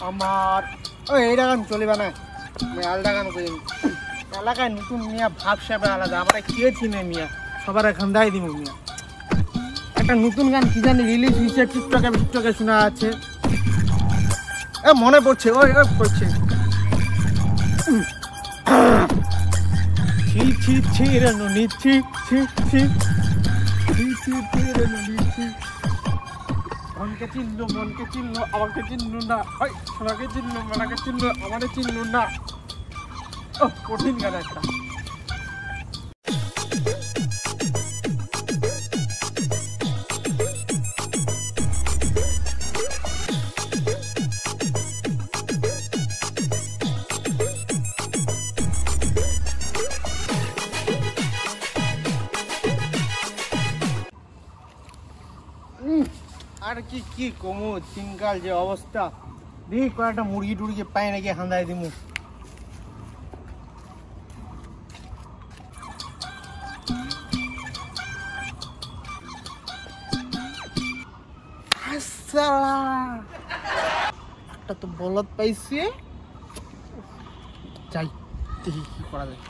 আমার ওই এইটা গান চলিবে না, আমি আলাদা গান করি। এলাকায় নতুন মিয়া ভাব সাপে আলাদা, আমরা কে চিনে মিয়া, সবার এখন দায় দিব মিয়া। একটা নতুন গান কি জানি রিলিজ হয়েছে, টিকটকে শোনা আছে। এ মনে পড়ছে, ওই ওই পড়ছে। ছি ছি ছি রে নুনি ছি ছি ছি ছি ছি ছি রে নুনি ছি। মনকে চিনলো আমাকে চিনলো না, ওই সোনাকে চিনলো মনাকে চিনলো আমাকে চিনলো না। ও কঠিন গান একটা। আর কি কি কমু, দিনকাল যে অবস্থা, দেখি কয়েকটা মুরগি টুরগি পাই নাকি হান্দাই দিমু। একটা তো বলদ পাইছে, যাই দেখি কি করা যায়।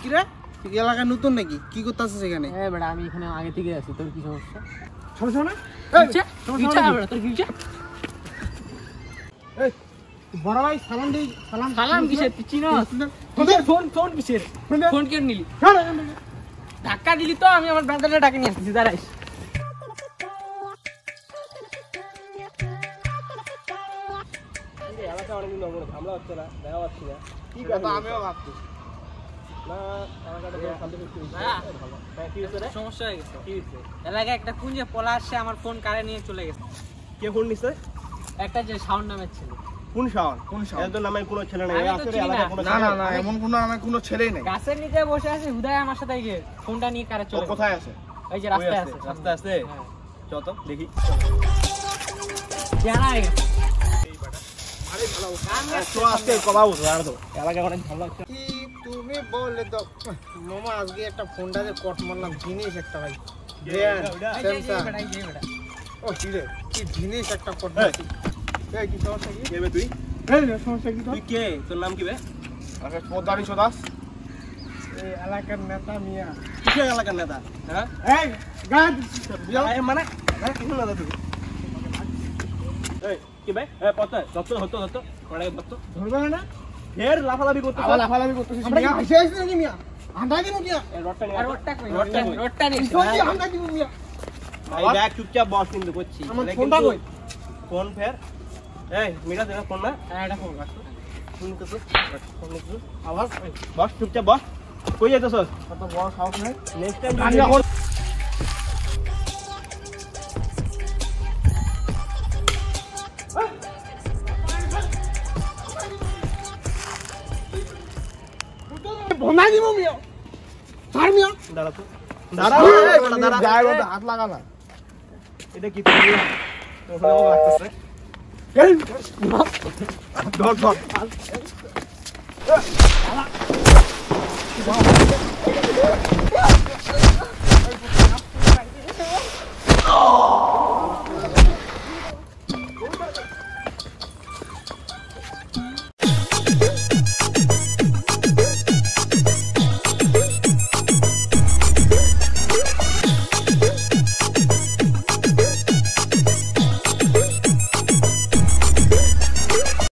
কিরে তুই এলাকা নতুন নাকি, কি করতেছিস সেখানে? হ্যাঁ বেটা, আমি এখানে আগে থেকে আছি। তোর কি সমস্যা? সমস্যা না বড় ভাই, সালাম দিই। সালাম কিসের? তুই চিনস? ফোন কিসের? ফোন কেন নিলি? ধাক্কা দিলি তো, আমি আমার ব্রাদারটা ডাকে নিয়ে আসতেছি, দাঁড়াইস। এলাকা অনেকদিন আমরা হচ্ছে না, দেখা পাচ্ছি না। ঠিক আছে, আমিও ভাবছি সমস্যা হয়ে গেছে। এলাকায় একটা কুঞ্জে পলা আসছে, আমার ফোন কারে নিয়ে চলে গেছে। কে ফোন নিছে? একটা যে শাওন নামের ছেলে। কোন শাওন? এত নামে কোনো ছেলে নাই। না এমন কোনো আমার কোনো ছেলেই নাই। গাছের নিচে বসে আছে, হুদায় আমার সাথে গিয়ে ফোনটা নিয়ে কারে চলে। কোথায় আছে? এই যে রাস্তায় আছে। রাস্তায় আছে? চল তো দেখি। জানা হয়ে গেছে। তুমি বলে তো মামা, আজকে একটা ফোনটা যে কট মারলাম, জিনিস একটা ভাই। ও কি রে, কি জিনিস একটা কট মারছি। কি সমস্যা কি? তুই সমস্যা কি? তুই কে? তোর নাম কি বে? পদ্মারি দাস। এই এলাকার নেতা মিয়া। কি এলাকার নেতা? হ্যাঁ এই গাদ মানে নেতা তুই? কি ভাই? পদ্মা দত্ত ধরবে না? ফের লাফালাফি করতে আমরা কি হাসি হাসি নাকি মিয়া? আন্ডা দিমু মিয়া। রোডটা নে সত্যি আন্ডা দিমু মিয়া। ভাই দেখ, চুপচাপ বস কিন্তু করছি। আমার ফোনটা কই? ফোন ফের। এই মিটা দে ফোন না। এটা ফোন রাখ। ফোন তো আওয়াজ বস, চুপচাপ বস। কই যাইতেছস? কত বড় সাহস নাই। নেক্সট টাইম আমি এখন ভোনা দিমু মিয়া। ছাড় মিয়া। দাঁড়া তো। দাঁড়া যায় বড় হাত লাগা না। এটা কি তুই? তোর ওখানে লাগতেছে। এই ধর